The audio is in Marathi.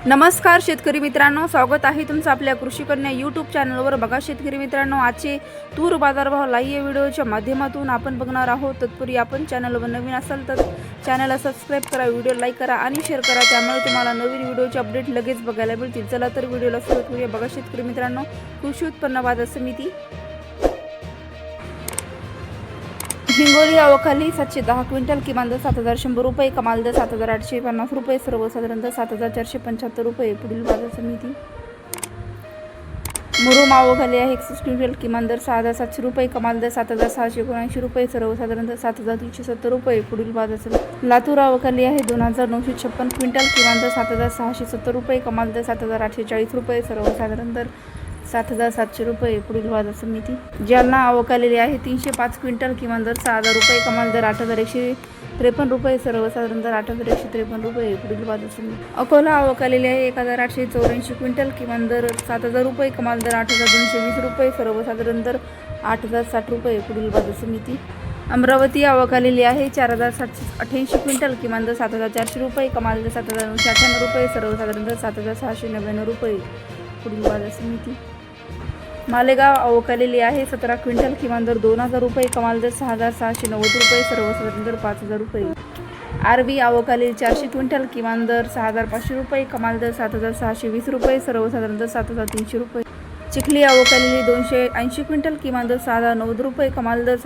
नमस्कार शेतकरी मित्रांनो, स्वागत आहे तुमचं आपल्या कृषी कन्या यूट्यूब चॅनलवर। बघा शेतकरी मित्रांनो, आजचे तूर बाजारभाव लाईव्ह व्हिडिओच्या माध्यमातून आपण बघणार आहोत। तत्पूर्वी आपण चॅनलवर नवीन असाल तर चॅनलला सबस्क्राईब करा, व्हिडिओ लाईक करा आणि शेअर करा, त्यामुळे तुम्हाला नवीन व्हिडिओचे अपडेट लगेच बघायला मिळतील। चला तर व्हिडिओला सुरुवात करूया। बघा शेतकरी मित्रांनो, कृषी उत्पन्न बाजार समिती हिंगोली अवकाली 710 क्विंटल, किमान दर 7100 रुपये, कमाल दर 7850 रुपये, सर्वसाधारण दर 7475 रुपये। पुढील बाजार समिती मुरुम अवकाली आहे 61 क्विंटल, किमान दर 6700 रुपये, कमाल दर 7679 रुपये, सर्वसाधारण दर 7370 रुपये। पुढील बाजार समिती लातूर अवकाली आहे 2956 क्विंटल, किमान दर 7670 रुपये, कमाल दर 7840 रुपये, सर्वसाधारण दर 7700 रुपये। पुढील बाजार समिती जालना अवकालेली आहे 305 क्विंटल, किमान दर 6000 रुपये, कमाल दर 8153 रुपये, सर्वसाधारण दर 8153 रुपये। पुढील बाजार समिती अकोला अवकालेली आहे 1884 क्विंटल, किमान दर 7000 रुपये, कमाल दर 8220 रुपये, सर्वसाधारण दर 8060 रुपये। पुढील बाजार समिती अमरावती अवकालेली आहे 4788 क्विंटल, किमान दर 7400 रुपये, कमाल दर 7998 रुपये, सर्वसाधारण दर 7699 रुपये। पुढील बाजार समिती मालेगाव अवकालेली आहे 17 क्विंटल, किमान दर 2000 रुपये, कमाल दर 6690 रुपये, सर्वसाधारण दर 5000 रुपये। आरबी अवकालेली 400 क्विंटल, किमान दर 6500 रुपये, कमाल दर 7620 रुपये, सर्वसाधारण दर 7300 रुपये। चिखली अवकालेली 280 क्विंटल, किमान दर 6090 रुपये, कमाल दर